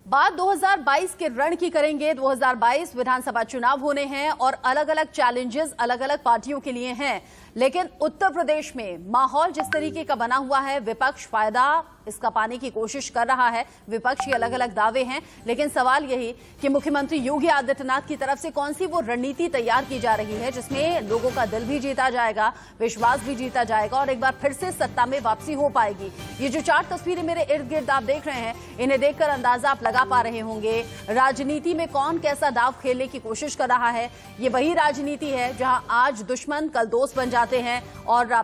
बात 2022 के रण की करेंगे। 2022 विधानसभा चुनाव होने हैं और अलग अलग चैलेंजेस अलग अलग पार्टियों के लिए हैं, लेकिन उत्तर प्रदेश में माहौल जिस तरीके का बना हुआ है, विपक्ष फायदा इसका पाने की कोशिश कर रहा है। विपक्ष के अलग अलग दावे हैं, लेकिन सवाल यही कि मुख्यमंत्री योगी आदित्यनाथ की तरफ से कौन सी वो रणनीति तैयार की जा रही है जिसमें लोगों का दिल भी जीता जाएगा, विश्वास भी जीता जाएगा और एक बार फिर से सत्ता में वापसी हो पाएगी। ये जो 4 तस्वीरें मेरे इर्द गिर्द आप देख रहे हैं, इन्हें देखकर अंदाजा आप लगा पा रहे होंगे राजनीति में कौन कैसा दाव खेलने की कोशिश कर रहा है। ये वही राजनीति है जहां आज दुश्मन कल दोस्त बन जाते हैं और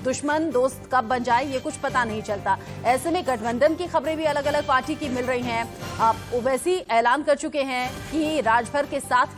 दुश्मन दोस्त कब बन जाए ये कुछ पता नहीं चलता। ऐसे में गठबंधन की खबरें भी अलग अलग पार्टी की मिल रही हैं। ओवैसी ऐलान कर चुके हैं कि राजभर के साथ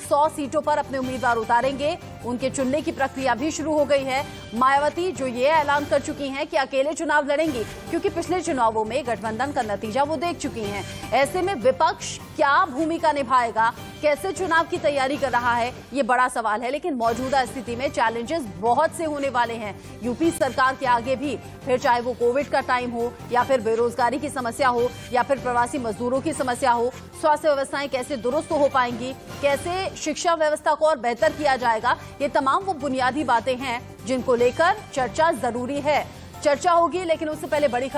100 सीटों पर अपने उम्मीदवार उतारेंगे। उनके चुनने की प्रक्रिया भी शुरू हो गई है। मायावती जो ये ऐलान कर चुकी हैं कि अकेले चुनाव लड़ेंगी, क्योंकि पिछले चुनावों में गठबंधन का नतीजा वो देख चुकी हैं। ऐसे में विपक्ष क्या भूमिका निभाएगा, कैसे चुनाव की तैयारी कर रहा है, ये बड़ा सवाल है। लेकिन मौजूदा स्थिति में चैलेंजेस बहुत से होने वाले हैं यूपी सरकार के आगे भी, फिर चाहे वो कोविड का टाइम हो या फिर बेरोजगारी की समस्या हो या फिर प्रवासी मजदूरों की समस्या हो। स्वास्थ्य व्यवस्थाएं कैसे दुरुस्त हो पाएंगी, कैसे शिक्षा व्यवस्था को और बेहतर किया जाएगा, ये तमाम वो बुनियादी बातें हैं जिनको लेकर चर्चा जरूरी है। चर्चा होगी, लेकिन उससे पहले बड़ी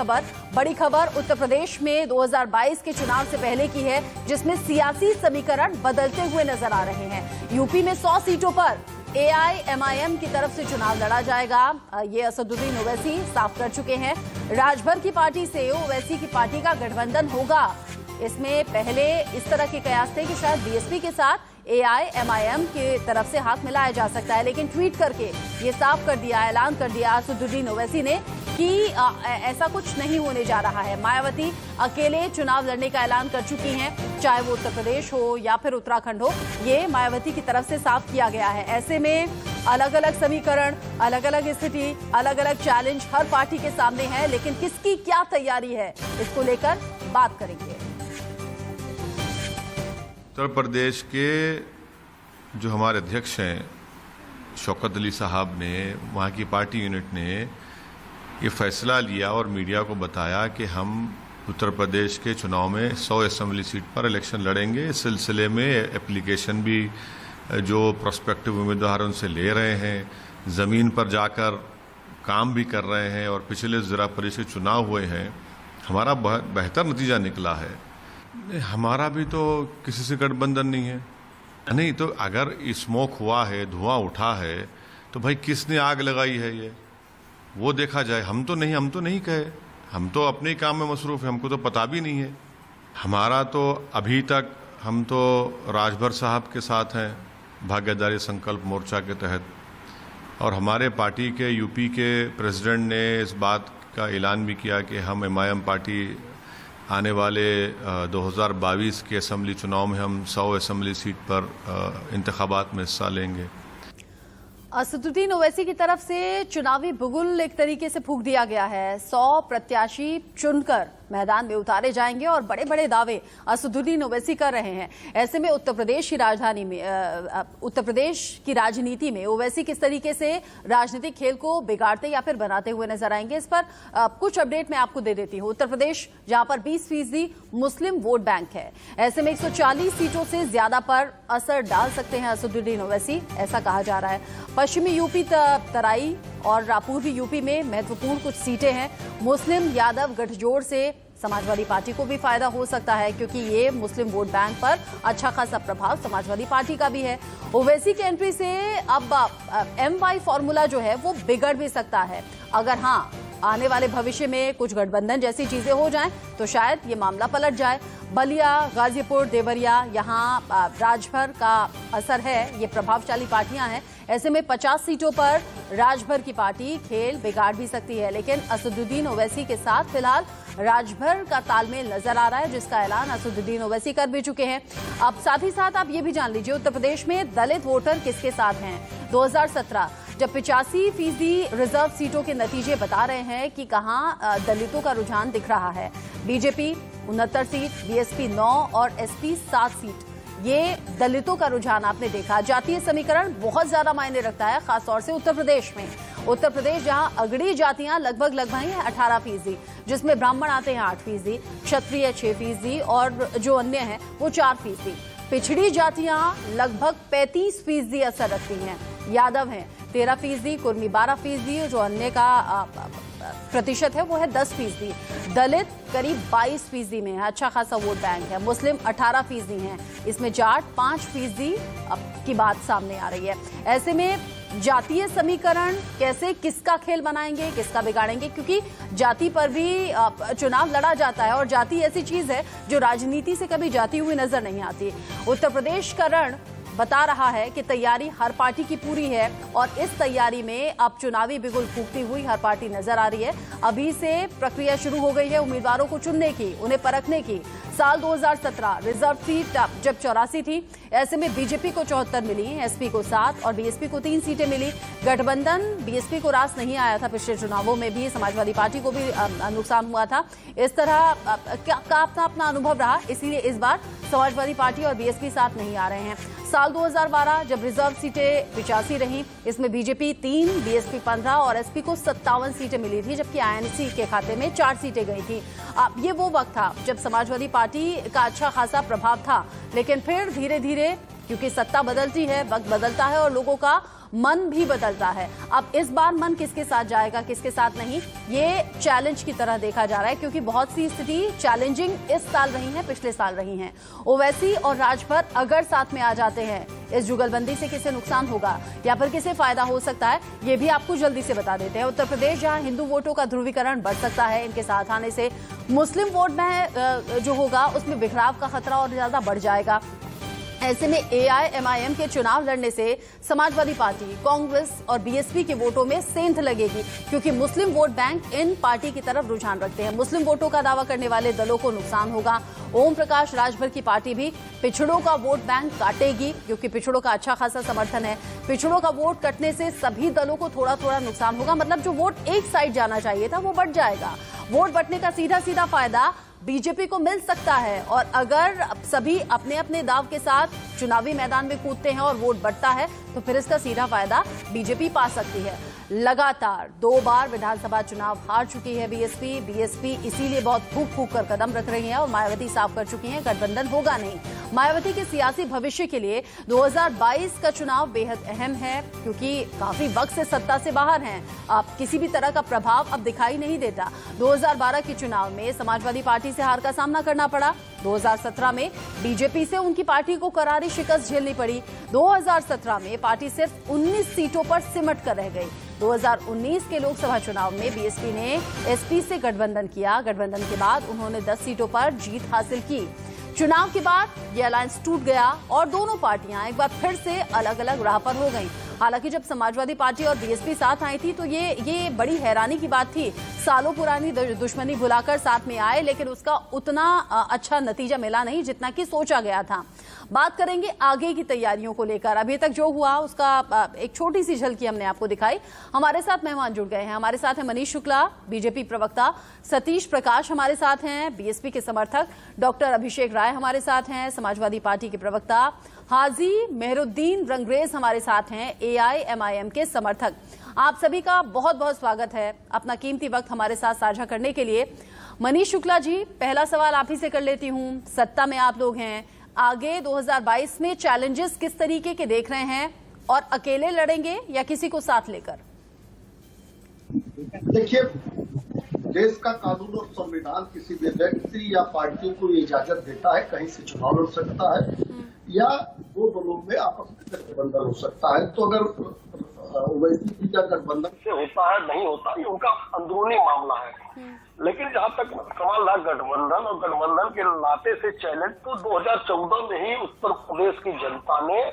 खबर उत्तर प्रदेश में 2022 के चुनाव से पहले की है, जिसमें सियासी समीकरण बदलते हुए नजर आ रहे हैं। यूपी में 100 सीटों पर AIMIM की तरफ से चुनाव लड़ा जाएगा, ये असदुद्दीन ओवैसी साफ कर चुके हैं। राजभर की पार्टी से ओवैसी की पार्टी का गठबंधन होगा। इसमें पहले इस तरह के कयास थे कि शायद BSP के साथ AIMIM की तरफ से हाथ मिलाया जा सकता है, लेकिन ट्वीट करके ये साफ कर दिया, ऐलान कर दिया असदुद्दीन ओवैसी ने कि ऐसा कुछ नहीं होने जा रहा है। मायावती अकेले चुनाव लड़ने का ऐलान कर चुकी हैं, चाहे वो उत्तर प्रदेश हो या फिर उत्तराखंड हो, ये मायावती की तरफ से साफ किया गया है। ऐसे में अलग अलग समीकरण, अलग अलग स्थिति, अलग अलग चैलेंज हर पार्टी के सामने है, लेकिन किसकी क्या तैयारी है इसको लेकर बात करेंगे। उत्तर प्रदेश के जो हमारे अध्यक्ष हैं शौकत अली साहब ने, वहाँ की पार्टी यूनिट ने ये फैसला लिया और मीडिया को बताया कि हम उत्तर प्रदेश के चुनाव में 100 असेंबली सीट पर इलेक्शन लड़ेंगे। इस सिलसिले में एप्लीकेशन भी जो प्रोस्पेक्टिव उम्मीदवार उनसे ले रहे हैं, ज़मीन पर जाकर काम भी कर रहे हैं और पिछले ज़िला परिषद चुनाव हुए हैं, हमारा बेहतर नतीजा निकला है। हमारा भी तो किसी से गठबंधन नहीं है। नहीं तो अगर स्मोक हुआ है, धुआं उठा है, तो भाई किसने आग लगाई है ये वो देखा जाए। हम तो नहीं कहे, हम तो अपने ही काम में मसरूफ़ है, हमको तो पता भी नहीं है। हमारा तो अभी तक हम तो राजभर साहब के साथ हैं भाग्यदारी संकल्प मोर्चा के तहत, और हमारे पार्टी के यूपी के प्रेसिडेंट ने इस बात का ऐलान भी किया कि हम MIM पार्टी आने वाले 2022 के असेंबली चुनाव में हम 100 असेंबली सीट पर इंतखाबात में हिस्सा लेंगे। असदुद्दीन ओवैसी की तरफ से चुनावी बुगुल एक तरीके से फूंक दिया गया है। 100 प्रत्याशी चुनकर मैदान में उतारे जाएंगे और बड़े बड़े दावे असदुद्दीन ओवैसी कर रहे हैं। ऐसे में उत्तर प्रदेश की राजनीति में ओवैसी किस तरीके से राजनीतिक खेल को बिगाड़ते या फिर बनाते हुए नजर आएंगे, इस पर कुछ अपडेट मैं आपको दे देती हूं। उत्तर प्रदेश जहां पर 20% मुस्लिम वोट बैंक है, ऐसे में 140 सीटों से ज्यादा पर असर डाल सकते हैं असदुद्दीन ओवैसी, ऐसा कहा जा रहा है। पश्चिमी यूपी तराई और पूर्वी यूपी में महत्वपूर्ण कुछ सीटें हैं। मुस्लिम यादव गठजोड़ से समाजवादी पार्टी को भी फायदा हो सकता है, क्योंकि ये मुस्लिम वोट बैंक पर अच्छा खासा प्रभाव समाजवादी पार्टी का भी है। ओवैसी की एंट्री से अब MY फॉर्मूला जो है वो बिगड़ भी सकता है। अगर हाँ आने वाले भविष्य में कुछ गठबंधन जैसी चीजें हो जाएं तो शायद ये मामला पलट जाए। बलिया, गाजीपुर, देवरिया, यहाँ राजभर का असर है, ये प्रभावशाली पार्टियां हैं। ऐसे में 50 सीटों पर राजभर की पार्टी खेल बिगाड़ भी सकती है, लेकिन असदुद्दीन ओवैसी के साथ फिलहाल राजभर का तालमेल नजर आ रहा है, जिसका ऐलान असदुद्दीन ओवैसी कर भी चुके हैं। अब साथ ही साथ आप ये भी जान लीजिए उत्तर प्रदेश में दलित वोटर किसके साथ हैं। 2017 जब 85% रिजर्व सीटों के नतीजे बता रहे हैं कि कहां दलितों का रुझान दिख रहा है। बीजेपी 69 सीट, BSP 9 और SP 7 सीट, ये दलितों का रुझान आपने देखा। जातीय समीकरण बहुत ज्यादा मायने रखता है, खासतौर से उत्तर प्रदेश में। उत्तर प्रदेश जहां अगड़ी जातियां लगभग है 18%, जिसमें ब्राह्मण आते हैं 8%, क्षत्रिय 6% और जो अन्य हैं वो 4%। पिछड़ी जातियां लगभग 35% असर रखती हैं। यादव हैं 13%, कुर्मी 12%, जो अन्य का प्रतिशत है वो है 10%। दलित करीब 22% में है, अच्छा खासा वोट बैंक है। मुस्लिम 18% हैं, इसमें जाट 5% की बात सामने आ रही है। ऐसे में जातीय समीकरण कैसे, किसका खेल बनाएंगे, किसका बिगाड़ेंगे, क्योंकि जाति पर भी चुनाव लड़ा जाता है और जाति ऐसी चीज है जो राजनीति से कभी जाती हुई नजर नहीं आती। उत्तर प्रदेश का रण बता रहा है कि तैयारी हर पार्टी की पूरी है और इस तैयारी में अब चुनावी बिगुल फूंकती हुई हर पार्टी नजर आ रही है। अभी से प्रक्रिया शुरू हो गई है उम्मीदवारों को चुनने की, उन्हें परखने की। साल 2017 रिजर्व सीट जब 84 थी, ऐसे में बीजेपी को 74 मिली, एसपी को 7 और बीएसपी को 3 सीटें मिली। गठबंधन बीएसपी को रास नहीं आया था, पिछले चुनावों में भी समाजवादी पार्टी को भी नुकसान हुआ था। इस तरह का अपना अनुभव रहा, इसीलिए इस बार समाजवादी पार्टी और बीएसपी साथ नहीं आ रहे हैं। साल 2012 जब रिजर्व सीटें 85 रहीं, इसमें बीजेपी 3, बीएसपी 15 और एसपी को 57 सीटें मिली थी, जबकि आईएनसी के खाते में 4 सीटें गई थी। ये वो वक्त था जब समाजवादी पार्टी का अच्छा खासा प्रभाव था, लेकिन फिर धीरे धीरे क्योंकि सत्ता बदलती है, वक्त बदलता है और लोगों का मन भी बदलता है। अब इस बार मन किसके साथ जाएगा, किसके साथ नहीं, ये चैलेंज की तरह देखा जा रहा है, क्योंकि बहुत सी स्थिति चैलेंजिंग इस साल रही है, पिछले साल रही हैं। ओवैसी और राजभर अगर साथ में आ जाते हैं, इस जुगलबंदी से किसे नुकसान होगा या फिर किसे फायदा हो सकता है, ये भी आपको जल्दी से बता देते हैं। उत्तर प्रदेश जहां हिंदू वोटों का ध्रुवीकरण बढ़ सकता है, इनके साथ आने से मुस्लिम वोट में जो होगा उसमें बिखराव का खतरा और ज्यादा बढ़ जाएगा। ऐसे में एआईएमआईएम के चुनाव लड़ने से समाजवादी पार्टी, कांग्रेस और बीएसपी के वोटों में सेंध लगेगी, क्योंकि मुस्लिम वोट बैंक इन पार्टी की तरफ रुझान रखते हैं। मुस्लिम वोटों का दावा करने वाले दलों को नुकसान होगा। ओम प्रकाश राजभर की पार्टी भी पिछड़ों का वोट बैंक काटेगी, क्योंकि पिछड़ों का अच्छा खासा समर्थन है। पिछड़ों का वोट कटने से सभी दलों को थोड़ा थोड़ा नुकसान होगा, मतलब जो वोट एक साइड जाना चाहिए था वो बढ़ जाएगा। वोट बढ़ने का सीधा सीधा फायदा बीजेपी को मिल सकता है, और अगर सभी अपने अपने दाव के साथ चुनावी मैदान में कूदते हैं और वोट बढ़ता है तो फिर इसका सीधा फायदा बीजेपी पा सकती है। लगातार 2 बार विधानसभा चुनाव हार चुकी है बीएसपी इसीलिए बहुत फूंक फूंक कर कदम रख रही है और मायावती साफ कर चुकी हैं गठबंधन होगा नहीं। मायावती के सियासी भविष्य के लिए 2022 का चुनाव बेहद अहम है, क्योंकि काफी वक्त से सत्ता से बाहर हैं। अब किसी भी तरह का प्रभाव अब दिखाई नहीं देता। 2012 के चुनाव में समाजवादी पार्टी से हार का सामना करना पड़ा। 2017 में बीजेपी से उनकी पार्टी को करारी शिकस्त झेलनी पड़ी। 2017 में पार्टी सिर्फ 19 सीटों पर सिमट कर रह गई। 2019 के लोकसभा चुनाव में बीएसपी ने एसपी से गठबंधन किया। गठबंधन के बाद उन्होंने 10 सीटों पर जीत हासिल की। चुनाव के बाद ये अलायंस टूट गया और दोनों पार्टियां एक बार फिर से अलग अलग राह पर हो गईं। हालांकि जब समाजवादी पार्टी और बीएसपी साथ आई थी तो ये बड़ी हैरानी की बात थी। सालों पुरानी दुश्मनी भुलाकर साथ में आए, लेकिन उसका उतना अच्छा नतीजा मिला नहीं जितना कि सोचा गया था। बात करेंगे आगे की तैयारियों को लेकर। अभी तक जो हुआ उसका एक छोटी सी झलकी हमने आपको दिखाई। हमारे साथ मेहमान जुड़ गए हैं। हमारे साथ हैं मनीष शुक्ला, बीजेपी प्रवक्ता, सतीश प्रकाश हमारे साथ हैं, बीएसपी के समर्थक, डॉक्टर अभिषेक राय हमारे साथ हैं, समाजवादी पार्टी के प्रवक्ता, हाजी मेहरुद्दीन रंगरेज हमारे साथ हैं, एआईएमआईएम के समर्थक। आप सभी का बहुत बहुत स्वागत है अपना कीमती वक्त हमारे साथ साझा करने के लिए। मनीष शुक्ला जी, पहला सवाल आप ही से कर लेती हूं। सत्ता में आप लोग हैं, आगे 2022 में चैलेंजेस किस तरीके के देख रहे हैं, और अकेले लड़ेंगे या किसी को साथ लेकर? देखिए, देश का कानून और संविधान किसी भी व्यक्ति या पार्टी को इजाजत देता है कहीं से चुनाव लड़ सकता है या 2 दलों में आपस में गठबंधन हो सकता है। तो अगर ओवैसी का गठबंधन से होता है नहीं होता, ये उनका अंदरूनी मामला है। लेकिन जहां तक सवाल रहा गठबंधन और गठबंधन के नाते से चैलेंज, तो 2014 में ही उत्तर प्रदेश की जनता ने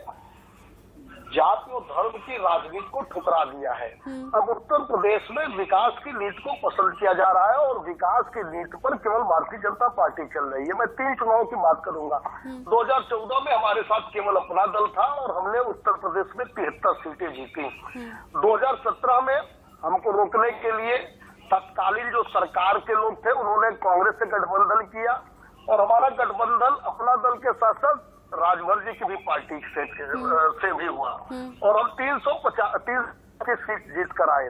जाति और धर्म की राजनीति को ठुकरा दिया है। अब उत्तर प्रदेश में विकास की नीति को पसंद किया जा रहा है और विकास की नीति पर केवल भारतीय जनता पार्टी चल रही है। मैं 3 चुनावों की बात करूंगा। 2014 में हमारे साथ केवल अपना दल था और हमने उत्तर प्रदेश में 73 सीटें जीती। 2017 में हमको रोकने के लिए तत्कालीन जो सरकार के लोग थे उन्होंने कांग्रेस से गठबंधन किया और हमारा गठबंधन अपना दल के साथ साथ राजभर जी की भी पार्टी से भी हुआ और हम 350 सीट जीत कर आए।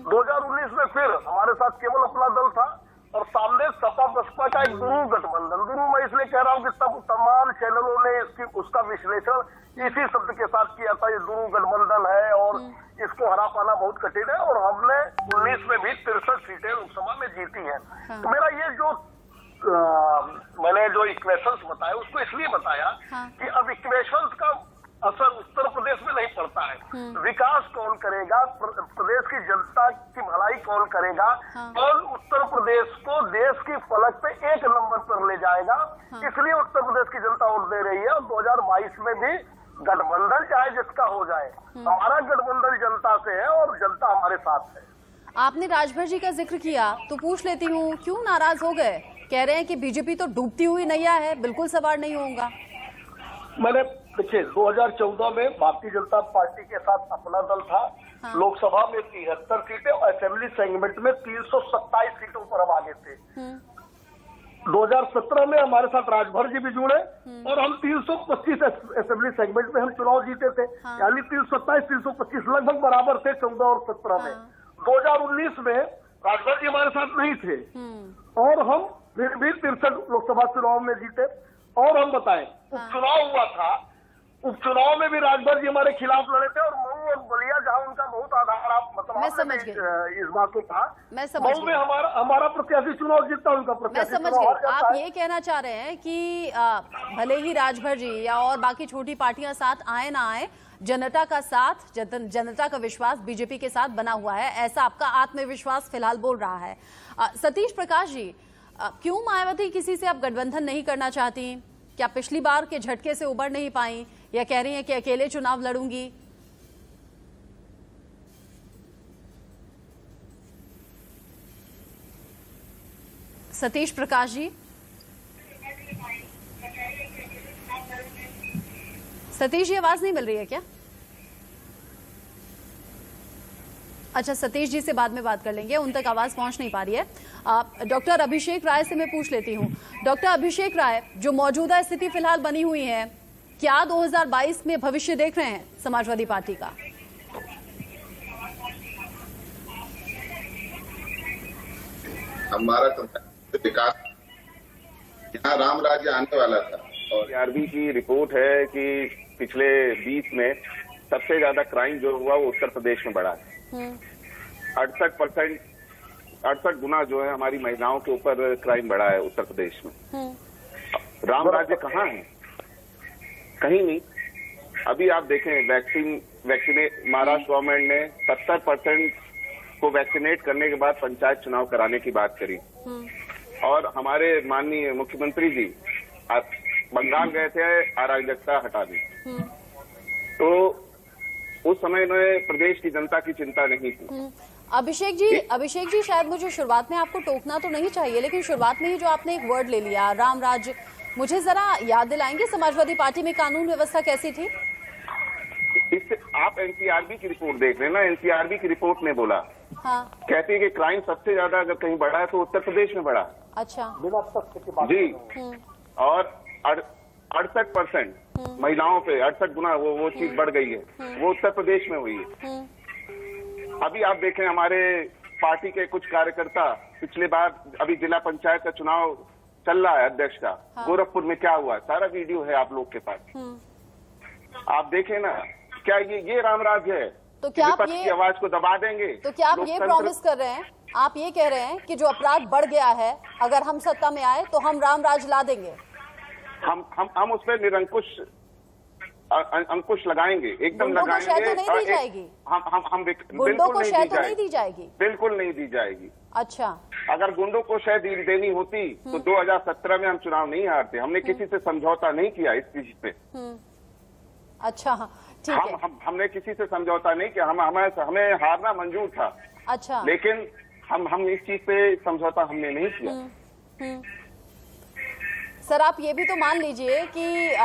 2019 में फिर हमारे साथ केवल अपना दल था और सामने सपा बसपा का एक गुरु गठबंधन। गुरु मैं इसलिए कह रहा हूँ कि तमाम चैनलों ने उसका विश्लेषण इसी शब्द के साथ किया था, ये गुरु गठबंधन है और इसको हरा पाना बहुत कठिन है। और हमने 19 में भी 63 सीटें लोकसभा में जीती हैं। तो मेरा ये जो मैंने जो इक्वेशंस बताया उसको इसलिए बताया कि अब इक्वेशंस का असर उत्तर प्रदेश में नहीं पड़ता है। विकास कौन करेगा, प्रदेश की जनता की भलाई कौन करेगा, कौन उत्तर प्रदेश को देश की फलक पे एक नंबर पर ले जाएगा, इसलिए उत्तर प्रदेश की जनता वोट दे रही है। और 2022 में भी गठबंधन चाहे जिसका हो जाए, हमारा गठबंधन जनता से है और जनता हमारे साथ है। आपने राजभर जी का जिक्र किया तो पूछ लेती हूँ, क्यों नाराज हो गए? कह रहे हैं कि बीजेपी तो डूबती हुई नैया है, बिल्कुल सवार नहीं होगा। मैंने देखिए 2014 में भारतीय जनता पार्टी के साथ अपना दल था। लोकसभा में 73 सीटें और असेंबली सेगमेंट में 327 सीटों पर हम आगे थे। 2017 में हमारे साथ राजभर जी भी जुड़े और हम 325 असेंबली सेगमेंट में हम चुनाव जीते थे। यानी 327 325 लगभग बराबर थे 14 और 17 में। 2019 में राजभर जी हमारे साथ नहीं थे और हम फिर भी 63 लोकसभा चुनाव में जीते। और हम बताएं, उपचुनाव हुआ था, उपचुनाव में भी राजभर जी हमारे खिलाफ लड़े थे और मऊ और बलिया जहां उनका बहुत आधार आप मतलब मैं समझ गई इस बात को था। मऊ में हमारा प्रत्याशी चुनाव जीता, उनका प्रत्याशी मैं समझ गई। आप ये कहना चाह रहे हैं कि भले ही राजभर जी या और बाकी छोटी पार्टियां साथ आए ना आए, जनता का साथ, जनता का विश्वास बीजेपी के साथ बना हुआ है, ऐसा आपका आत्मविश्वास फिलहाल बोल रहा है। सतीश प्रकाश जी, क्यों मायावती किसी से आप गठबंधन नहीं करना चाहती? क्या पिछली बार के झटके से उबर नहीं पाई या कह रही हैं कि अकेले चुनाव लड़ूंगी? सतीश प्रकाश जी, सतीश जी आवाज नहीं मिल रही है क्या? अच्छा, सतीश जी से बाद में बात कर लेंगे, उन तक आवाज पहुंच नहीं पा रही है। डॉक्टर अभिषेक राय से मैं पूछ लेती हूं। डॉक्टर अभिषेक राय, जो मौजूदा स्थिति फिलहाल बनी हुई है, क्या 2022 में भविष्य देख रहे हैं समाजवादी पार्टी का? हमारा विकास यहाँ राम राज्य आने वाला था और आरबी की रिपोर्ट है कि पिछले 20 में सबसे ज्यादा क्राइम जो हुआ वो उत्तर प्रदेश में बढ़ा है। 68 गुना जो है हमारी महिलाओं के ऊपर क्राइम बढ़ा है उत्तर प्रदेश में। राम राज्य कहाँ है? कहीं नहीं। अभी आप देखें वैक्सीनेट महाराष्ट्र गवर्नमेंट ने 70% को वैक्सीनेट करने के बाद पंचायत चुनाव कराने की बात करी और हमारे माननीय मुख्यमंत्री जी बंगाल गए थे अराजकता हटाने। तो उस समय में प्रदेश की जनता की चिंता नहीं थी। अभिषेक जी शायद मुझे शुरुआत में आपको टोकना तो नहीं चाहिए, लेकिन शुरुआत में ही जो आपने एक वर्ड ले लिया राम राज्य, मुझे जरा याद दिलाएंगे समाजवादी पार्टी में कानून व्यवस्था कैसी थी? इससे आप एनसीआरबी की रिपोर्ट देख रहे हैं ना, एनसीआरबी की रिपोर्ट ने बोला, कहती है कि क्राइम सबसे ज्यादा अगर कहीं बढ़ा है तो उत्तर प्रदेश में बढ़ा। अच्छा जी, और 68% महिलाओं पे 68 गुना वो चीज बढ़ गई है, वो उत्तर प्रदेश में हुई है। अभी आप देखें हमारे पार्टी के कुछ कार्यकर्ता पिछले बार, अभी जिला पंचायत का चुनाव चल रहा है अध्यक्ष का, गोरखपुर में क्या हुआ सारा वीडियो है आप लोग के पास, आप देखें ना। क्या ये राम राज्य है? तो क्या आप की आवाज को दबा देंगे? तो क्या आप ये प्रॉमिस कर रहे हैं, आप ये कह रहे हैं कि जो अपराध बढ़ गया है अगर हम सत्ता में आए तो हम राम राज ला देंगे? हम उस पर निरंकुश अंकुश लगाएंगे, एकदम लगाएंगे। शह तो नहीं दी जाएगी? हम गुंडों को शह तो नहीं दी जाएगी? बिल्कुल नहीं दी जाएगी। अच्छा, अगर गुंडों को शह देनी होती तो 2017 में हम चुनाव नहीं हारते। हमने किसी से समझौता नहीं किया इस चीज पे। अच्छा, ठीक है। हमने किसी से समझौता नहीं किया, हमें हारना मंजूर था। अच्छा, लेकिन हम इस चीज पे समझौता हमने नहीं किया। सर, आप ये भी तो मान लीजिए कि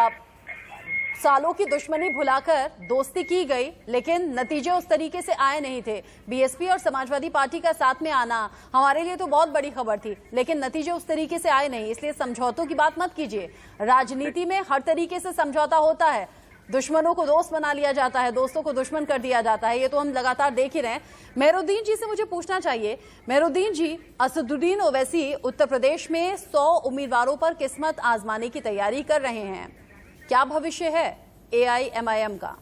सालों की दुश्मनी भुलाकर दोस्ती की गई, लेकिन नतीजे उस तरीके से आए नहीं थे। बीएसपी और समाजवादी पार्टी का साथ में आना हमारे लिए तो बहुत बड़ी खबर थी, लेकिन नतीजे उस तरीके से आए नहीं। इसलिए समझौतों की बात मत कीजिए, राजनीति में हर तरीके से समझौता होता है। दुश्मनों को दोस्त बना लिया जाता है, दोस्तों को दुश्मन कर दिया जाता है। ये तो हम लगातार देख ही रहे हैं। मेहरुद्दीन जी से मुझे पूछना चाहिए, मेहरुद्दीन जी, असदुद्दीन ओवैसी उत्तर प्रदेश में 100 उम्मीदवारों पर किस्मत आजमाने की तैयारी कर रहे हैं। क्या भविष्य है AIMIM का?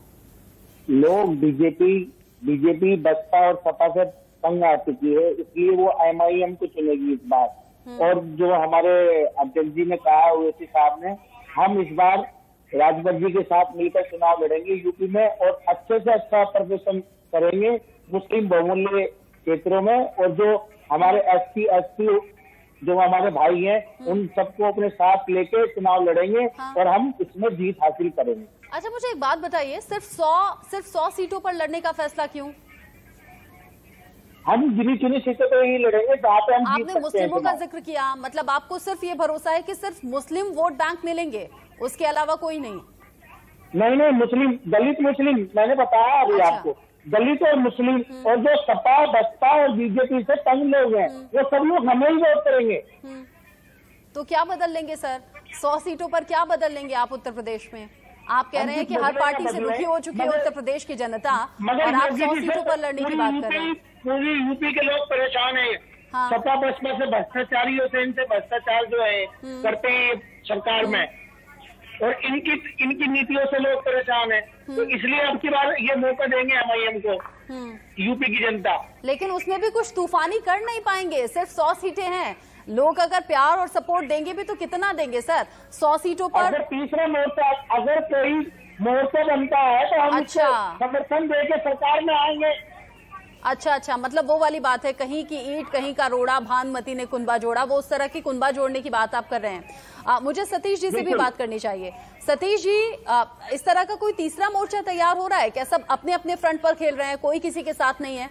लोग बीजेपी बसपा और सपा से तंग आ चुकी है, इसलिए वो MIM को चुनेगी इस बार। और जो हमारे अध्यक्ष जी ने कहा, ओवैसी साहब ने, हम इस बार राजभर जी के साथ मिलकर चुनाव लड़ेंगे यूपी में और अच्छे से अच्छा प्रदर्शन करेंगे मुस्लिम बहुमूल्य क्षेत्रों में। और जो हमारे SC ST जो हमारे भाई हैं, उन सबको अपने साथ लेके चुनाव लड़ेंगे और हम इसमें जीत हासिल करेंगे। अच्छा, मुझे एक बात बताइए, सिर्फ 100 सीटों पर लड़ने का फैसला क्यों? हम गिनी चुनी सीटों पर ही लड़ेंगे जहाँ पे हम जीत आपने सकते हैं। मुस्लिमों का जिक्र किया, मतलब आपको सिर्फ ये भरोसा है कि सिर्फ मुस्लिम वोट बैंक मिलेंगे, उसके अलावा कोई नहीं? नहीं, मुस्लिम, दलित मुस्लिम, मैंने बताया अभी अच्छा। आपको, दलित और मुस्लिम और जो सपा बसपा और बीजेपी से तंग लोग हैं, वो सब लोग हमें ही वोट करेंगे। तो क्या बदल लेंगे सर? 100 सीटों पर क्या बदल लेंगे आप उत्तर प्रदेश में? आप कह रहे हैं कि हर पार्टी से दुखी हो चुकी है उत्तर प्रदेश की जनता, और आप 100 सीटों पर लड़ने की बात कर रहे हैं। पूरी यूपी के लोग परेशान है। हाँ। सपा बसपा से भ्रष्टाचारियों से, इनसे भ्रष्टाचार जो है करते हैं सरकार में, और इनकी नीतियों से लोग परेशान है। तो इसलिए अब की बार ये मौका देंगे MIM को, यूपी की जनता। लेकिन उसमें भी कुछ तूफानी कर नहीं पाएंगे, सिर्फ 100 सीटें हैं। लोग अगर प्यार और सपोर्ट देंगे भी तो कितना देंगे सर 100 सीटों पर? अगर तीसरा मोर्चा, अगर कोई मोर्चा बनता है तो हम अच्छा। समर्थन देके सरकार में आएंगे। अच्छा, मतलब वो वाली बात है, कहीं की ईंट कहीं का रोड़ा, भानुमति ने कुनबा जोड़ा, वो उस तरह की कुनबा जोड़ने की बात आप कर रहे हैं। मुझे सतीश जी से भी बात करनी चाहिए। सतीश जी, इस तरह का कोई तीसरा मोर्चा तैयार हो रहा है क्या? सब अपने अपने फ्रंट पर खेल रहे हैं, कोई किसी के साथ नहीं है?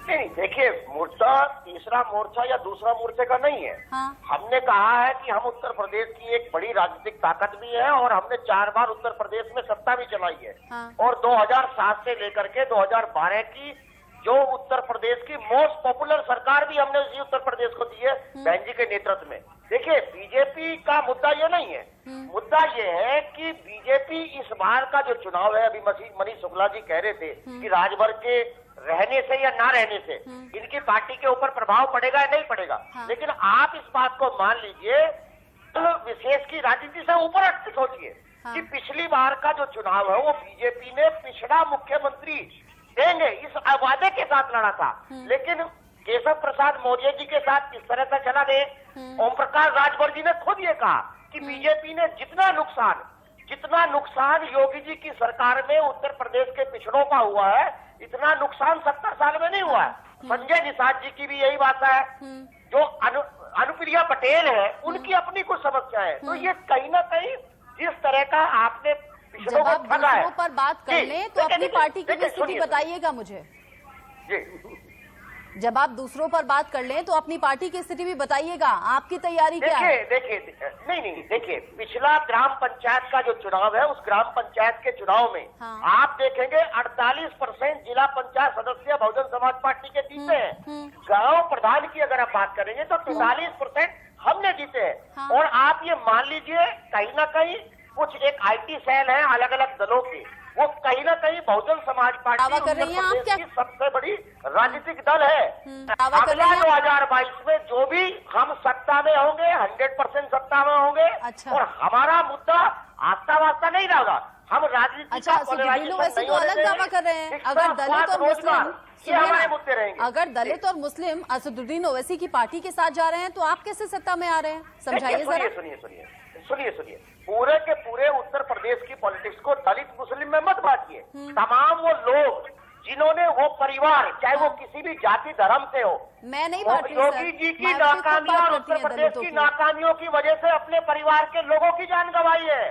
नहीं, देखिए, मोर्चा तीसरा मोर्चा या दूसरा मोर्चे का नहीं है। हाँ। हमने कहा है कि हम उत्तर प्रदेश की एक बड़ी राजनीतिक ताकत भी है और हमने 4 बार उत्तर प्रदेश में सत्ता भी चलाई है। हाँ। और 2007 से लेकर के 2012 की जो उत्तर प्रदेश की मोस्ट पॉपुलर सरकार भी हमने उसी उत्तर प्रदेश को दी है बहन जी के नेतृत्व में। देखिए, बीजेपी का मुद्दा ये नहीं है, मुद्दा ये है कि बीजेपी इस बार का जो चुनाव है, अभी मनीष शुक्ला जी कह रहे थे कि राजभर के रहने से या ना रहने से इनकी पार्टी के ऊपर प्रभाव पड़ेगा या नहीं पड़ेगा। हाँ। लेकिन आप इस बात को मान लीजिए, तो विशेष की राजनीति से ऊपर हट के सोचिए कि पिछली बार का जो चुनाव है वो बीजेपी ने पिछड़ा मुख्यमंत्री देंगे इस वादे के साथ लड़ा था। लेकिन केशव प्रसाद मौर्य जी के साथ किस तरह से चला गए, ओम प्रकाश राजभर जी ने खुद ये कहा कि बीजेपी ने जितना नुकसान योगी जी की सरकार में उत्तर प्रदेश के पिछड़ों का हुआ है, इतना नुकसान 70 साल में नहीं हुआ है। संजय निषाद जी की भी यही बात है। जो अनुप्रिया पटेल है, उनकी अपनी कुछ समस्या है। तो ये कहीं ना कहीं जिस तरह का आपने पिछड़ों जब आप को ठगा है, दूसरों पर बात कर लें तो अपनी पार्टी की भी स्थिति बताइएगा मुझे। जब आप दूसरों पर बात कर लें तो अपनी पार्टी की स्थिति भी बताइएगा, आपकी तैयारी क्या है? देखिए, पिछला ग्राम पंचायत का जो चुनाव है, उस ग्राम पंचायत के चुनाव में आप देखेंगे 48% जिला पंचायत सदस्य बहुजन समाज पार्टी के जीते हैं। गांव प्रधान की अगर आप बात करेंगे तो 43% हमने जीते हैं। और आप ये मान लीजिए, कहीं ना कहीं कुछ एक IT सेल है अलग अलग दलों के, वो कहीं ना कहीं बहुजन समाज पार्टी उत्तर प्रदेश की सबसे बड़ी राजनीतिक दल है। अगला 2022 में जो भी हम सत्ता में होंगे, 100% सत्ता में होंगे। अच्छा। और हमारा मुद्दा आस्था वास्ता नहीं रहेगा, हम राजनीति का वैसे तो अलग दावा कर रहे हैं। अगर दलित और मुस्लिम, ये हमारे मुद्दे रहेंगे। अगर दलित और मुस्लिम असदुद्दीन ओवैसी की पार्टी के साथ जा रहे हैं तो आप कैसे सत्ता में आ रहे हैं? समझाइए जरा। सुनिए, पूरे के पूरे उत्तर प्रदेश की पॉलिटिक्स को दलित मुस्लिम में मत बांटिए। तमाम वो लोग जिन्होंने, वो परिवार, चाहे वो किसी भी जाति धर्म से हो, मैं नहीं बांट रही सर, योगी जी की नाकामियों और उत्तर प्रदेश की नाकामियों की वजह से अपने परिवार के लोगों की जान गंवाई है।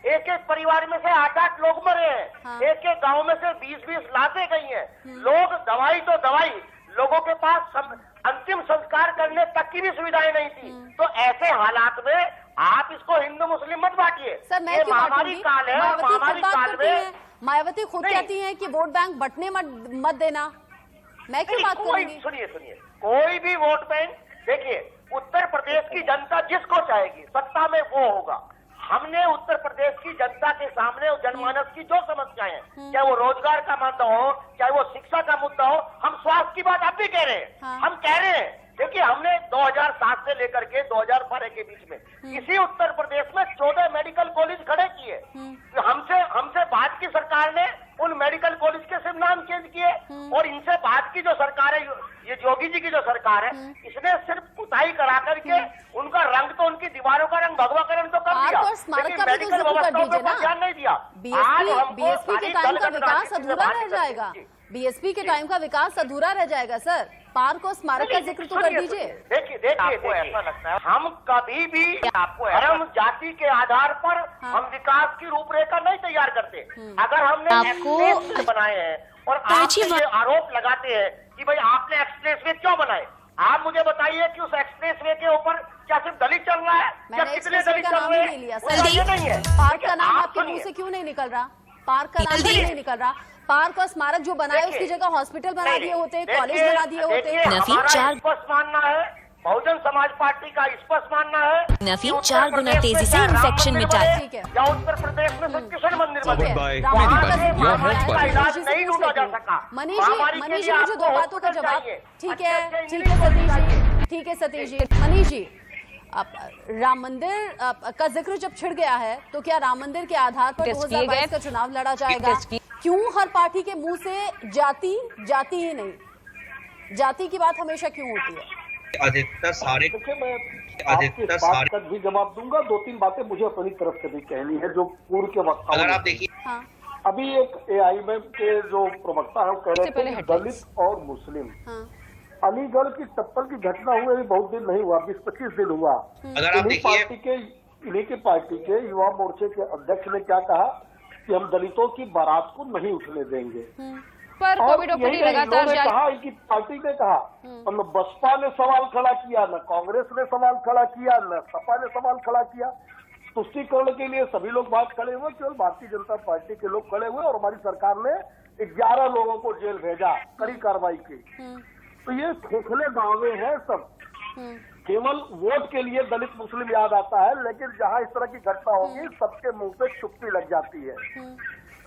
एक एक परिवार में से 8-8 लोग मरे हैं। एक एक गांव में से 20-20 लाशें गई हैं। लोग दवाई तो दवाई, लोगों के पास अंतिम संस्कार करने तक की भी सुविधाएं नहीं थी। तो ऐसे हालात में आप इसको हिंदू मुस्लिम मत बांटिए। सर, मैं क्यों महामारी काल है, महामारी काल में मायावती खुद कहती हैं कि वोट बैंक बंटने मत देना। मैं क्यों बात करूंगी? सुनिए, कोई भी वोट बैंक, देखिए, उत्तर प्रदेश की जनता जिसको चाहेगी सत्ता में वो होगा। हमने उत्तर प्रदेश की जनता के सामने और जनमानस की जो समस्याएं हैं, चाहे वो रोजगार का मुद्दा हो, चाहे वो शिक्षा का मुद्दा हो, हम स्वास्थ्य की बात अब भी कह रहे हैं। हम कह रहे हैं देखिए, हमने 2007 से लेकर के 2012 के बीच में इसी उत्तर प्रदेश में 14 मेडिकल कॉलेज खड़े किए। हमसे बाद की सरकार ने उन मेडिकल कॉलेज के सिर्फ नाम चेंज किए, और इनसे बाद की जो सरकार है, ये योगी जी की जो सरकार है, इसने सिर्फ पुताई करा करके उनका रंग, तो उनकी दीवारों का रंग भगवाकरण तो कर दिया, लेकिन मेडिकल व्यवस्था पर ध्यान नहीं दिया। बीएसपी के टाइम का विकास अधूरा रह जाएगा। बीएसपी के टाइम का विकास अधूरा रह जाएगा सर। पार्क और स्मारक का जिक्र तो कर दीजिए। देखिए ऐसा लगता है हम कभी भी धर्म जाति के आधार पर हम विकास की रूपरेखा नहीं तैयार करते। अगर हमने एक्सप्रेस बनाए हैं और आप ये आरोप लगाते हैं कि भाई आपने एक्सप्रेस वे क्यों बनाए, आप मुझे बताइए कि उस एक्सप्रेस वे के ऊपर क्या सिर्फ दलित चल रहा है, क्या कितने दलित चल रहे हैं? नहीं है। पार्क का नाम आपके मुंह से क्यों नहीं निकल रहा? पार्क का नाम क्यों नहीं निकल रहा? पार्क और स्मारक जो बनाए उसकी जगह हॉस्पिटल बना दिए होते, कॉलेज बना दिए होते। हमारा स्पष्ट मानना है, बहुजन समाज पार्टी का स्पष्ट मानना है, नफी 4 गुना तेजी से इंफेक्शन मिटाए। या उत्तर प्रदेश में कृष्ण मंदिर बने, इलाज नहीं ढूंढा जा सका। मनीष जी मुझे 2 बातों का जवाब। ठीक है सतीश जी, ठीक है सतीश जी। मनीष जी, राम मंदिर का जिक्र जब छिड़ गया है तो क्या राम मंदिर के आधार पर 2022 का चुनाव लड़ा जाएगा? क्यों हर पार्टी के मुंह से जाति ही नहीं, जाति की बात हमेशा क्यों होती है? अधिकतर सारे बात का भी जवाब दूंगा। 2-3 बातें मुझे अपनी तरफ से भी कहनी है जो पूर्व के वक्ताओं, अगर आप देखिए, हाँ। अभी एक एआईएम के जो प्रवक्ता है वो कह रहे थे दलित और मुस्लिम। हाँ। अलीगढ़ की चप्पल की घटना हुए भी बहुत दिन नहीं हुआ, 20-25 दिन हुआ। अगर आप देखिए, इन्हीं की पार्टी के युवा मोर्चे के अध्यक्ष ने क्या कहा कि हम दलितों की बारात को नहीं उठने देंगे। पर कोविड लगातार कहा, इनकी पार्टी ने कहा, और न बसपा ने सवाल खड़ा किया, न कांग्रेस ने सवाल खड़ा किया, न सपा ने सवाल खड़ा किया। तुष्टीकरण के लिए सभी लोग बात खड़े हुए, केवल भारतीय जनता पार्टी के लोग खड़े हुए, और हमारी सरकार ने 11 लोगों को जेल भेजा कड़ी कार्रवाई की। तो ये खोखले दावे हैं सब। केवल वोट के लिए दलित मुस्लिम याद आता है, लेकिन जहां इस तरह की घटना होगी सबके मुंह पे चुप्पी लग जाती है।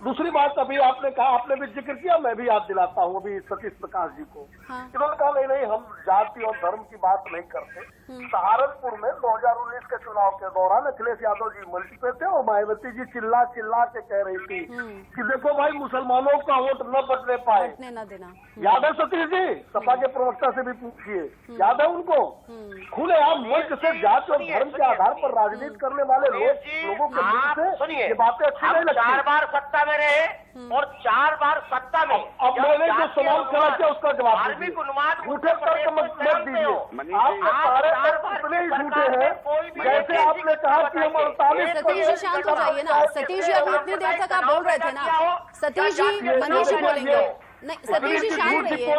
दूसरी बात, अभी आपने कहा, आपने भी जिक्र किया, मैं भी याद दिलाता हूँ अभी सतीश प्रकाश जी को। इन्होंने कहा नहीं हम जाति और धर्म की बात नहीं करते। सहारनपुर में 2019 के चुनाव के दौरान अखिलेश यादव जी मंच पे थे और मायावती जी चिल्ला के कह रही थी कि देखो भाई मुसलमानों का वोट न बदले पाए, न देना। याद है सतीश जी? सपा के प्रवक्ता से भी पूछिए, याद है उनको? खुलेआम मंच से जाति और धर्म के आधार पर राजनीति करने वाले लोगों के मुंह से ये बातें अच्छी नहीं लगती। 4 बार सत्ता में रहे और 4 बार सत्ता में, अब मैंने जो सवाल खड़ा किया उसका जवाब धार्मिक उन्माद झूठे तर्क मत दीजिए। आप सारे इतने ही झूठे हैं जैसे आपने कहा कि हम 48। सतीश जी शांत हो जाइए ना। सतीश जी अभी इतनी देर तक आप बोल रहे थे ना। सतीश जी, मनीष जी बोलेंगे। नहीं सतीश जी शांत रहिए।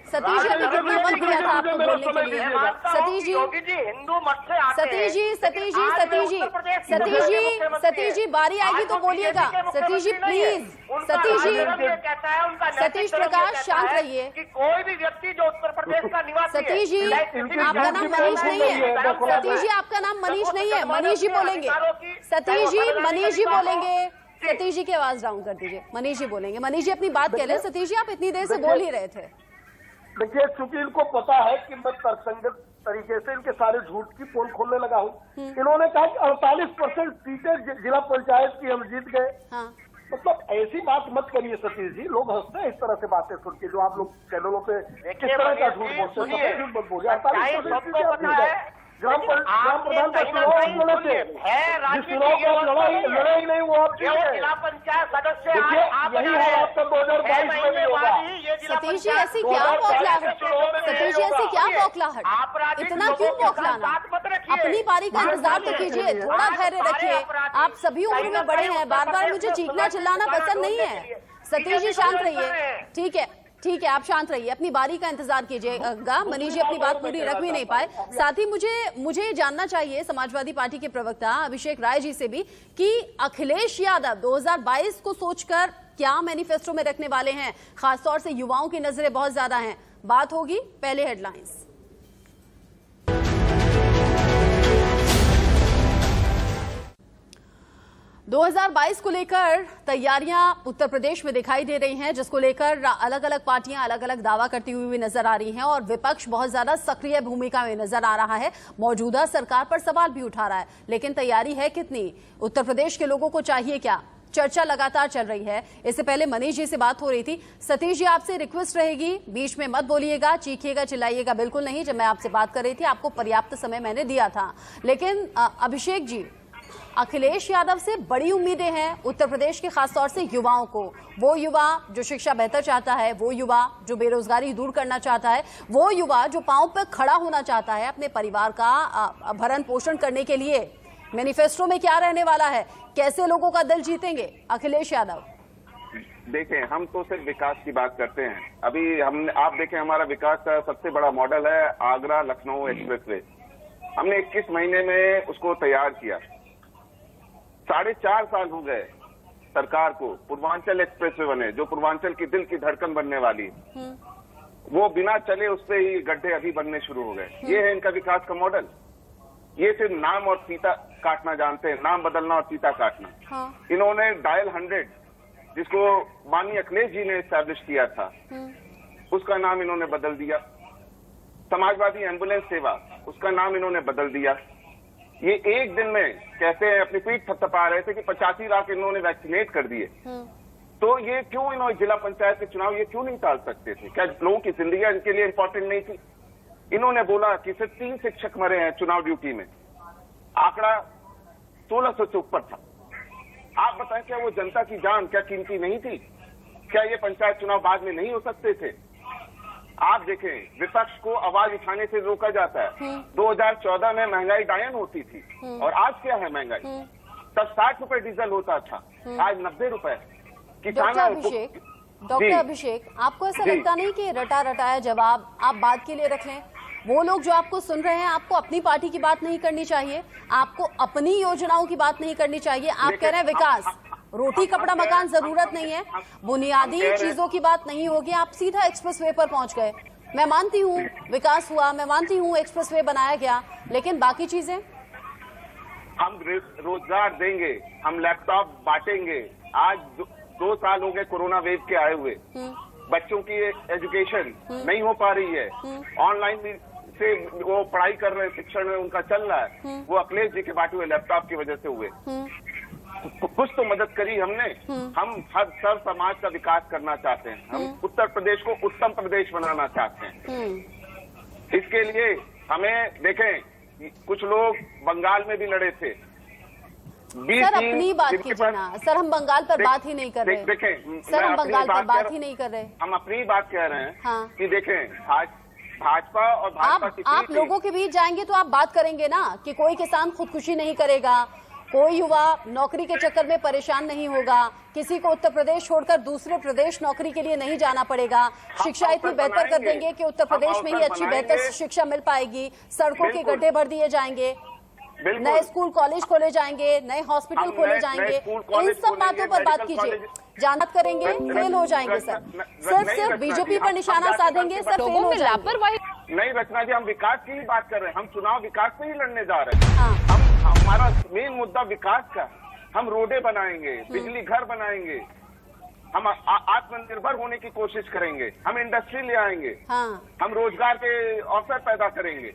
सतीश जी अभी कितना वक्त दिया था आपको बोलने के लिए? सतीश जी, हिंदू मत से आते हैं। सतीश जी बारी आएगी तो बोलिएगा। सतीश जी प्लीज, सतीश प्रकाश शांत रहिए। कि कोई भी व्यक्ति जो उत्तर प्रदेश का निवासी है। सतीश जी आपका नाम मनीष नहीं है। सतीश जी आपका नाम मनीष नहीं है, मनीष जी बोलेंगे। सतीश जी, मनीष जी बोलेंगे। सतीश जी की आवाज डाउन कर दीजिए, मनीष जी बोलेंगे। मनीष जी अपनी बात कह लें। सतीश जी आप इतनी देर से बोल ही रहे थे। देखिए, चूंकि इनको पता है कि मैं तर्कसंगत तरीके से इनके सारे झूठ की पोल खोलने लगा हूँ। इन्होंने कहा कि 48% सीटें जिला पंचायत की हम जीत गए। मतलब ऐसी बात मत करिए सतीश जी, लोग हंसते हैं इस तरह से बातें सुन के, जो आप लोग चैनलों पे किस तरह का झूठ बोलते हैं। झूठ मत बोलिए। 48% ग्राम प्रधान का चुनाव आप लड़े थे, जिस चुनाव को आप लड़े ही नहीं वो आप जिला पंचायत सदस्य यही है आपका 2022 में भी होगा। सतीश जी ऐसी क्या बौखलाहट? सतीश जी ऐसी क्या बौखलाहट? इतना क्यों बौखलाना? अपनी बारी का इंतजार तो कीजिए, थोड़ा धैर्य रखिए। आप सभी उम्र में बड़े हैं, बार बार मुझे चीखना चिल्लाना पसंद नहीं है। सतीश जी शांत रहिए। ठीक है, ठीक है, आप शांत रहिए, अपनी बारी का इंतजार कीजिएगा। मनीष जी अपनी बात पूरी रख भी नहीं पाए। साथ ही मुझे जानना चाहिए समाजवादी पार्टी के प्रवक्ता अभिषेक राय जी से भी कि अखिलेश यादव 2022 को सोचकर क्या मैनिफेस्टो में रखने वाले हैं। खासतौर से युवाओं की नजरें बहुत ज्यादा हैं। बात होगी पहले हेडलाइंस। 2022 को लेकर तैयारियां उत्तर प्रदेश में दिखाई दे रही हैं, जिसको लेकर अलग अलग पार्टियां अलग अलग दावा करती हुई नजर आ रही हैं और विपक्ष बहुत ज्यादा सक्रिय भूमिका में नजर आ रहा है। मौजूदा सरकार पर सवाल भी उठा रहा है, लेकिन तैयारी है कितनी? उत्तर प्रदेश के लोगों को चाहिए क्या? चर्चा लगातार चल रही है। इससे पहले मनीष जी से बात हो रही थी। सतीश जी, आपसे रिक्वेस्ट रहेगी, बीच में मत बोलिएगा, चीखिएगा, चिल्लाइएगा बिल्कुल नहीं। जब मैं आपसे बात कर रही थी आपको पर्याप्त समय मैंने दिया था। लेकिन अभिषेक जी, अखिलेश यादव से बड़ी उम्मीदें हैं उत्तर प्रदेश के, खासतौर से युवाओं को। वो युवा जो शिक्षा बेहतर चाहता है, वो युवा जो बेरोजगारी दूर करना चाहता है, वो युवा जो पांव पर खड़ा होना चाहता है अपने परिवार का भरण पोषण करने के लिए। मैनिफेस्टो में क्या रहने वाला है? कैसे लोगों का दिल जीतेंगे अखिलेश यादव? देखें, हम तो सिर्फ विकास की बात करते हैं। अभी आप देखें, हमारा विकास का सबसे बड़ा मॉडल है आगरा लखनऊ एक्सप्रेसवे। हमने 21 महीने में उसको तैयार किया। 4.5 साल हो गए सरकार को। पूर्वांचल एक्सप्रेसवे बने, जो पूर्वांचल की दिल की धड़कन बनने वाली, वो बिना चले उस पे ही गड्ढे अभी बनने शुरू हो गए। ये है इनका विकास का मॉडल। ये सिर्फ नाम और फीता काटना जानते हैं, नाम बदलना और फीता काटना। इन्होंने डायल 100, जिसको माननीय अखिलेश जी ने एस्टैब्लिश किया था, उसका नाम इन्होंने बदल दिया। समाजवादी एम्बुलेंस सेवा, उसका नाम इन्होंने बदल दिया। ये एक दिन में कहते हैं, अपनी पीठ थपथपा रहे थे कि 85 लाख इन्होंने वैक्सीनेट कर दिए। तो ये क्यों इन्होंने जिला पंचायत के चुनाव ये क्यों नहीं टाल सकते थे? क्या लोगों की जिंदगी इनके लिए इंपॉर्टेंट नहीं थी? इन्होंने बोला कि सिर्फ 3 शिक्षक मरे हैं चुनाव ड्यूटी में, आंकड़ा 1600 से ऊपर था। आप बताएं, क्या वो जनता की जान क्या कीमती नहीं थी? क्या ये पंचायत चुनाव बाद में नहीं हो सकते थे? आप देखें, विपक्ष को आवाज उठाने से रोका जाता है। 2014 में महंगाई डायन होती थी, और आज क्या है महंगाई? तब 60 रुपए डीजल होता था, आज 90 रुपए। डॉक्टर अभिषेक, आपको ऐसा लगता नहीं कि रटा रटाया जवाब आप बात के लिए रख लें? वो लोग जो आपको सुन रहे हैं, आपको अपनी पार्टी की बात नहीं करनी चाहिए, आपको अपनी योजनाओं की बात नहीं करनी चाहिए। आप कह रहे हैं विकास, रोटी कपड़ा मकान जरूरत नहीं है, बुनियादी चीजों की बात नहीं होगी, आप सीधा एक्सप्रेसवे पर पहुंच गए। मैं मानती हूँ विकास हुआ, मैं मानती हूँ एक्सप्रेसवे बनाया गया, लेकिन बाकी चीजें? हम रोजगार देंगे, हम लैपटॉप बांटेंगे। आज 2 साल हो गए कोरोना वेव के आए हुए। बच्चों की एजुकेशन नहीं हो पा रही है, ऑनलाइन से वो पढ़ाई कर रहे हैं, शिक्षण उनका चल रहा है, वो अखिलेश जी के बांटे हुए लैपटॉप की वजह से हुए। कुछ तो मदद करी हमने। हम हर सर्व समाज का विकास करना चाहते हैं। हम उत्तर प्रदेश को उत्तम प्रदेश बनाना चाहते हैं। इसके लिए हमें देखें, कुछ लोग बंगाल में भी लड़े थे। सर अपनी बात कीजिए ना सर, हम बंगाल पर बात ही नहीं कर रहे। देखें सर, हम बंगाल पर बात ही नहीं कर रहे, हम अपनी बात कह रहे हैं। हाँ। कि देखें, भाजपा और भाजपा की आप लोगों के बीच जाएंगे तो आप बात करेंगे ना कि कोई किसान खुदकुशी नहीं करेगा, कोई युवा नौकरी के चक्कर में परेशान नहीं होगा, किसी को उत्तर प्रदेश छोड़कर दूसरे प्रदेश नौकरी के लिए नहीं जाना पड़ेगा, शिक्षा इतनी बेहतर कर देंगे कि उत्तर प्रदेश में ही अच्छी बेहतर शिक्षा मिल पाएगी, सड़कों के गड्ढे भर दिए जाएंगे, नए स्कूल कॉलेज खोले जाएंगे, नए हॉस्पिटल खोले जाएंगे। इन सब बातों पर बात कीजिए। जानत करेंगे, फेल हो जाएंगे सर। सिर्फ बीजेपी पर निशाना साधेंगे सर, फेल हो जाएंगे। नहीं रचना जी, हम विकास की ही बात कर रहे हैं। हम चुनाव विकास से ही लड़ने जा रहे हैं। हमारा मेन मुद्दा विकास का। हम रोडें बनाएंगे, बिजली घर बनाएंगे, हम आत्मनिर्भर होने की कोशिश करेंगे, हम इंडस्ट्री ले आएंगे, हम रोजगार के अवसर पैदा करेंगे।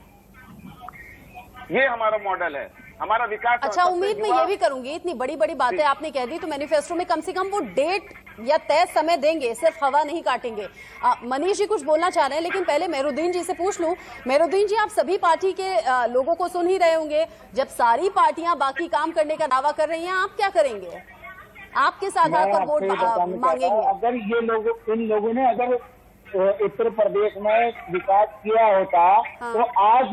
ये हमारा मॉडल है, हमारा विकास। अच्छा, उम्मीद मैं ये भी करूंगी, इतनी बड़ी बड़ी बातें आपने कह दी तो मैनिफेस्टो में कम से कम वो डेट या तय समय देंगे, सिर्फ हवा नहीं काटेंगे। मनीष जी कुछ बोलना चाह रहे हैं, लेकिन पहले मेहरुद्दीन जी से पूछ लूं। मेहरुद्दीन जी, आप सभी पार्टी के लोगों को सुन ही रहे होंगे। जब सारी पार्टियां बाकी काम करने का दावा कर रही हैं, आप क्या करेंगे? आप किस आधार पर वोट मांगेंगे? अगर ये लोग, इन लोगों ने अगर उत्तर प्रदेश में विकास किया होता, तो आज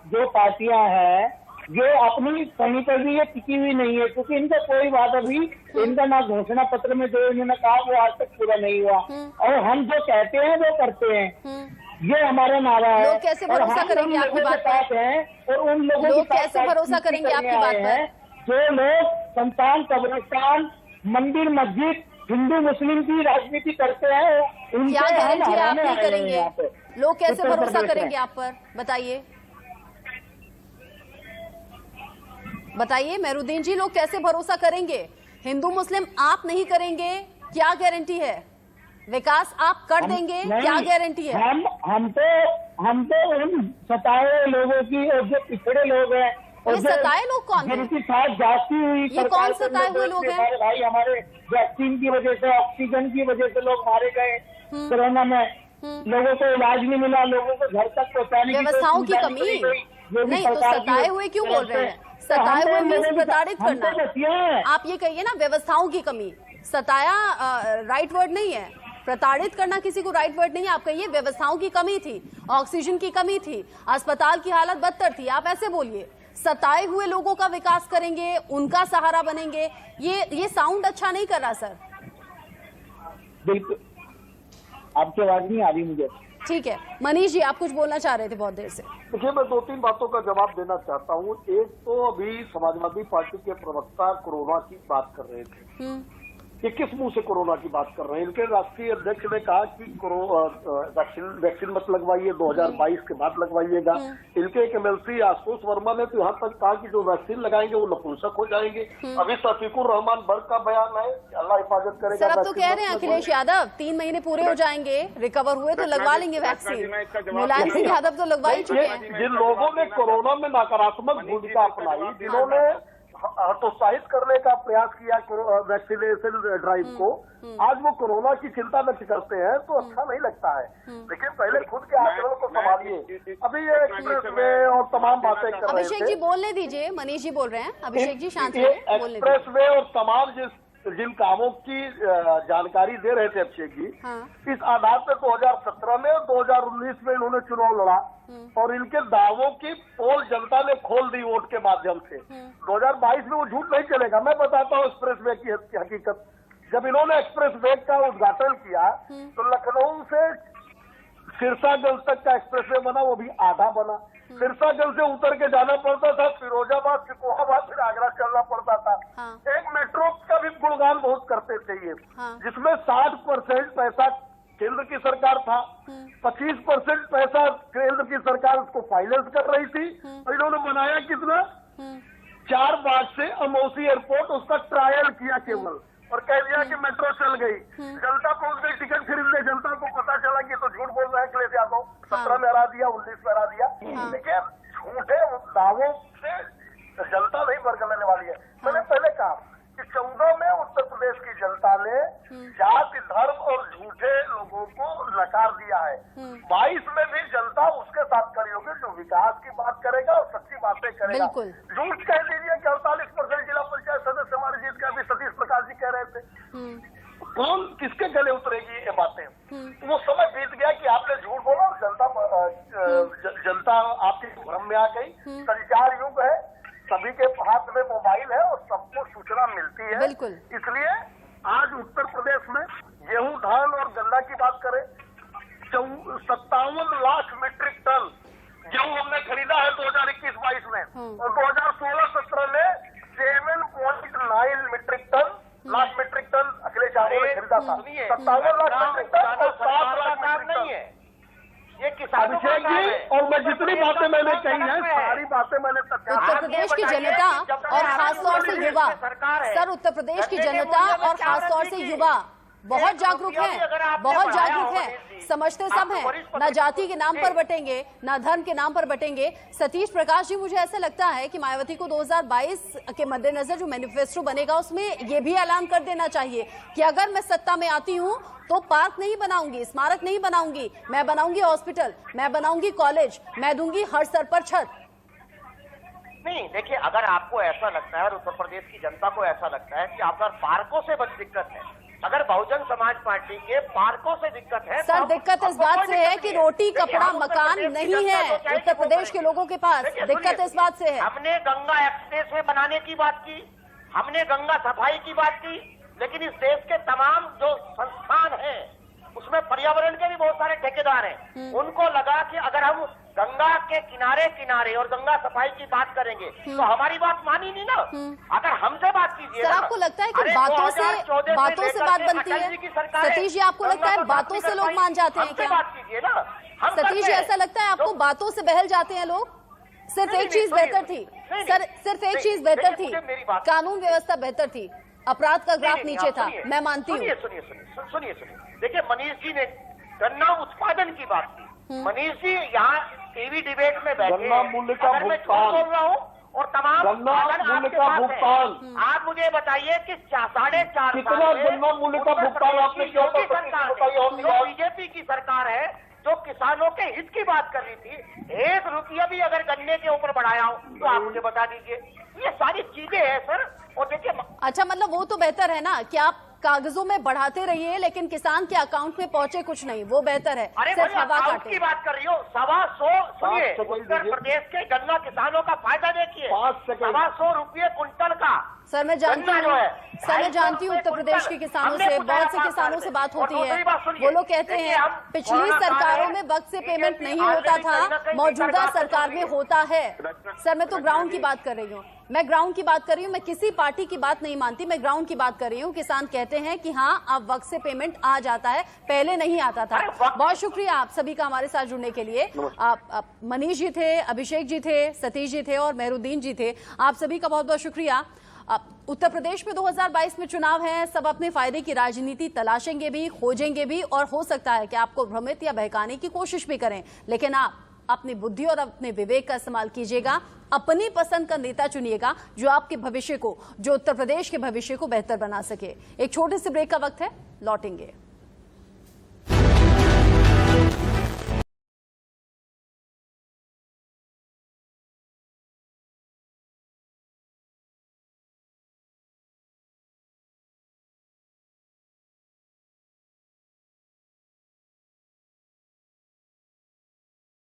जो पार्टियां हैं, जो अपनी कमी पर भी ये टिकी हुई नहीं है, क्योंकि इनका कोई बात अभी, इनका ना घोषणा पत्र में जो इन्होंने कहा वो आज तक पूरा नहीं हुआ, और हम जो कहते हैं वो करते हैं। ये हमारा नारा है। लोग कैसे भरोसा करेंगे आपकी बात पर? और उन लोगों कैसे भरोसा करेंगे आपकी बात पर? जो लोग संतान, कब्रिस्तान, मंदिर, मस्जिद, हिंदू मुस्लिम की राजनीति करते हैं, क्या गारंटी आप नहीं करेंगे? लोग कैसे भरोसा करेंगे आप पर, बताइए। बताइए मेहरुद्दीन जी, लोग कैसे भरोसा करेंगे? हिंदू मुस्लिम आप नहीं करेंगे, क्या गारंटी है? विकास आप कर देंगे, क्या गारंटी है? हम तो उन सताए लोगों की और जो पिछड़े लोग हैं और सताए लोग कौन हैं? जिनकी साथ जाती हुई ये कौन सताए हुए लोग हैं? भाई हमारे वैक्सीन की वजह से, ऑक्सीजन की वजह से लोग मारे गए कोरोना में, लोगों को इलाज नहीं मिला, लोगों को घर तक पहुंचाने की व्यवस्थाओं की कमी नहीं, तो सताए हुए क्यों बोल रहे हैं? सताए हुए मीन्स प्रताड़ित करना। आप ये कहिए ना व्यवस्थाओं की कमी। सताया राइट वर्ड नहीं है, प्रताड़ित करना किसी को राइट वर्ड नहीं है। आप कहिए व्यवस्थाओं की कमी थी, ऑक्सीजन की कमी थी, अस्पताल की हालत बदतर थी, आप ऐसे बोलिए। सताए हुए लोगों का विकास करेंगे, उनका सहारा बनेंगे, ये साउंड अच्छा नहीं कर रहा सर। बिल्कुल, आपकी आवाज नहीं आ रही मुझे। ठीक है, मनीष जी आप कुछ बोलना चाह रहे थे बहुत देर से। देखिए, मैं 2-3 बातों का जवाब देना चाहता हूँ। एक तो अभी समाजवादी पार्टी के प्रवक्ता कोरोना की बात कर रहे थे, ये किस मुंह से कोरोना की बात कर रहे हैं? इनके राष्ट्रीय अध्यक्ष ने कहा कि वैक्सीन मत लगवाइए, 2022 के बाद लगवाइएगा। इनके एक MLC आशुतोष वर्मा ने तो यहाँ तक कहा कि जो वैक्सीन लगाएंगे वो नपुंसक हो जाएंगे। अभी शफीकुर रहमान बर्ग का बयान है, अल्लाह हिफाजत करेगा। सर अब तो कह रहे हैं अखिलेश यादव 3 महीने पूरे हो जाएंगे, रिकवर हुए तो लगवा लेंगे वैक्सीन। मुलायम सिंह यादव तो लगवा ही चुके हैं। जिन लोगों ने कोरोना में नकारात्मक भूमिका अपनाई, जिन्होंने हतोत्साहित करने का प्रयास किया वैक्सीनेशन ड्राइव को, आज वो कोरोना की चिंता व्यक्त करते हैं तो अच्छा नहीं लगता है। लेकिन पहले खुद के आचरण को संभालिए। अभी ये एक्सप्रेस वे और तमाम बातें कर रहे थे। अभिषेक जी बोलने दीजिए, मनीष जी बोल रहे हैं। अभिषेक जी शांत रहिए, बोलने दीजिए। एक्सप्रेस वे और तमाम जिन कामों की जानकारी दे रहे थे अभिषेक जी, इस आधार पर 2017 में और 2019 में इन्होंने चुनाव लड़ा और इनके दावों की पोल जनता ने खोल दी वोट के माध्यम से। 2022 में वो झूठ नहीं चलेगा। मैं बताता हूँ एक्सप्रेस वे की हकीकत। जब इन्होंने एक्सप्रेस वे का उद्घाटन किया तो लखनऊ से सिरसागंज तक का एक्सप्रेस वे बना, वो भी आधा बना। सिरसागंज से उतर के जाना पड़ता था, फिरोजाबाद, सिकोहाबाद, फिर आगरा चलना पड़ता था। एक मेट्रो का भी गुणगान बहुत करते थे ये, जिसमें 60% पैसा केंद्र की सरकार था, 25% पैसा केंद्र की सरकार उसको फाइनेंस कर रही थी। और इन्होंने बनाया कितना? 4 मार्च से अमौसी एयरपोर्ट उसका ट्रायल किया केवल, और कह दिया कि मेट्रो चल गई। जनता पहुंच गई टिकट खरीदने, जनता को पता चला कि तो झूठ बोल रहे हैं अखिलेश यादव। 17 में हरा दिया, 19 में हरा दिया। देखिए, झूठे दावों से जनता नहीं बरगलाने वाली है। मैंने पहले कहा कि 14 में उत्तर प्रदेश की जनता ने जाति, धर्म और झूठे लोगों को नकार दिया है। 22 में भी जनता उसके साथ खड़ी होगी जो विकास की बात करेगा और सच्ची बातें करेगा। झूठ कह दीजिए कि 48% जिला पंचायत सदस्य हमारे जीत गए, अभी सतीश प्रकाश जी कह रहे थे। कौन किसके गले उतरेगी ये बातें? वो समय बीत गया कि आपने झूठ बोला और जनता आपके भ्रम में आ गई। संचार युग है, सभी के हाथ में मोबाइल है और सबको सूचना मिलती है। इसलिए आज उत्तर प्रदेश में गेहूं, धान और गन्ना की बात करें, 57 लाख मीट्रिक टन गेहूं हमने खरीदा है 2021-22 में, और 2016-17 में 7.9 लाख मीट्रिक टन अखिलेश यादव ने खरीदा था। 57 लाख मीट्रिक टन और 7 लाख मीट्रिक टन है ये किसानों का है। और मैं जितनी बातें मैंने कही हैं, सारी बातें मैंने उत्तर प्रदेश की जनता और खासतौर से युवा, सर उत्तर प्रदेश की जनता और खासतौर से युवा बहुत जागरूक है, बहुत जागरूक है। समझते सब हैं, ना जाति के नाम पर बटेंगे, ना धर्म के नाम पर बटेंगे। सतीश प्रकाश जी, मुझे ऐसा लगता है कि मायावती को 2022 के मद्देनजर जो मैनिफेस्टो बनेगा उसमें ये भी ऐलान कर देना चाहिए कि अगर मैं सत्ता में आती हूँ तो पार्क नहीं बनाऊंगी, स्मारक नहीं बनाऊंगी, मैं बनाऊंगी हॉस्पिटल, मैं बनाऊंगी कॉलेज, मैं दूंगी हर स्तर पर छत। नहीं, देखिए, अगर आपको ऐसा लगता है और उत्तर प्रदेश की जनता को ऐसा लगता है कि अगर पार्कों से बस दिक्कत है, अगर बहुजन समाज पार्टी के पार्कों से दिक्कत है, सर दिक्कत इस बात से है कि रोटी, कपड़ा, मकान नहीं है उत्तर प्रदेश के लोगों के पास। दिक्कत इस बात से है। हमने गंगा एक्सप्रेस वे बनाने की बात की, हमने गंगा सफाई की बात की, लेकिन इस देश के तमाम जो संस्थान हैं उसमें पर्यावरण के भी बहुत सारे ठेकेदार हैं। उनको लगा कि अगर हम गंगा के किनारे किनारे और गंगा सफाई की बात करेंगे तो हमारी बात मानी नहीं ना। अगर हमसे बात कीजिए। सर आपको लगता है कि बातों से बात बनती है? सतीश जी, आपको लगता है बातों से लोग मान जाते हैं क्या? बात कीजिए ना। सतीश जी, ऐसा लगता है आपको बातों से बहल जाते हैं लोग? सिर्फ नहीं, एक चीज सुनिए, बेहतर थी नहीं, सर, नहीं, सिर्फ एक नहीं, चीज बेहतर देखिए, थी, मुझे मेरी बात- कानून व्यवस्था बेहतर थी, अपराध का ग्राफ नहीं, नहीं, नीचे आप था, सुनिए, मैं मानती हूँ। सुनिए। देखिए मनीष जी ने गन्ना उत्पादन की बात की। मनीष जी यहाँ टीवी डिबेट में बैठे गन्ना मूल्य का अगर मैं झूठ भुगतान। बोल रहा हूँ और तमाम गन्ना साधन मूल्य आपके का पास है। भुगतान। आप मुझे बताइए कि 4.5 कितना गन्ना मूल्य का भुगतान आपने किया था? सरकार बताइए और जो बीजेपी की सरकार है, जो किसानों के हित की बात कर रही थी, 1 रुपया भी अगर गन्ने के ऊपर बढ़ाया हो तो आप मुझे बता दीजिए। ये सारी चीजें हैं सर। और देखिए अच्छा, मतलब वो तो बेहतर है ना कि आप कागजों में बढ़ाते रहिए लेकिन किसान के अकाउंट में पहुंचे कुछ नहीं, वो बेहतर है। अरे सिर्फ भाई हवा अकाउंट काटे। की बात कर रही हो। 125 सुनिए, 5 सेकंड उत्तर दीजिए। प्रदेश के गन्ना किसानों का फायदा देखिए। 5 सेकंड। 125 रुपये कुंटल का सर मैं जानती गन्ना जो हूँ, है, सर मैं जानती हूँ उत्तर प्रदेश के किसानों से, बहुत से किसानों से बात होती है, वो लोग कहते हैं पिछली सरकारों में वक्त से पेमेंट नहीं होता था, मौजूदा सरकार में होता है। सर मैं तो ग्राउंड की बात कर रही हूँ, मैं ग्राउंड की बात कर रही हूँ, मैं किसी पार्टी की बात नहीं मानती, मैं ग्राउंड की बात कर रही हूँ। किसान कहते हैं कि हाँ अब वक्त से पेमेंट आ जाता है, पहले नहीं आता था। बहुत शुक्रिया आप सभी का हमारे साथ जुड़ने के लिए। आप मनीष जी थे, अभिषेक जी थे, सतीश जी थे और मेहरुद्दीन जी थे, आप सभी का बहुत बहुत शुक्रिया। उत्तर प्रदेश में 2022 में चुनाव है, सब अपने फायदे की राजनीति तलाशेंगे भी, खोजेंगे भी और हो सकता है कि आपको भ्रमित या बहकाने की कोशिश भी करें, लेकिन आप अपनी बुद्धि और अपने विवेक का इस्तेमाल कीजिएगा, अपनी पसंद का नेता चुनिएगा जो आपके भविष्य को, जो उत्तर प्रदेश के भविष्य को बेहतर बना सके। एक छोटे से ब्रेक का वक्त है, लौटेंगे।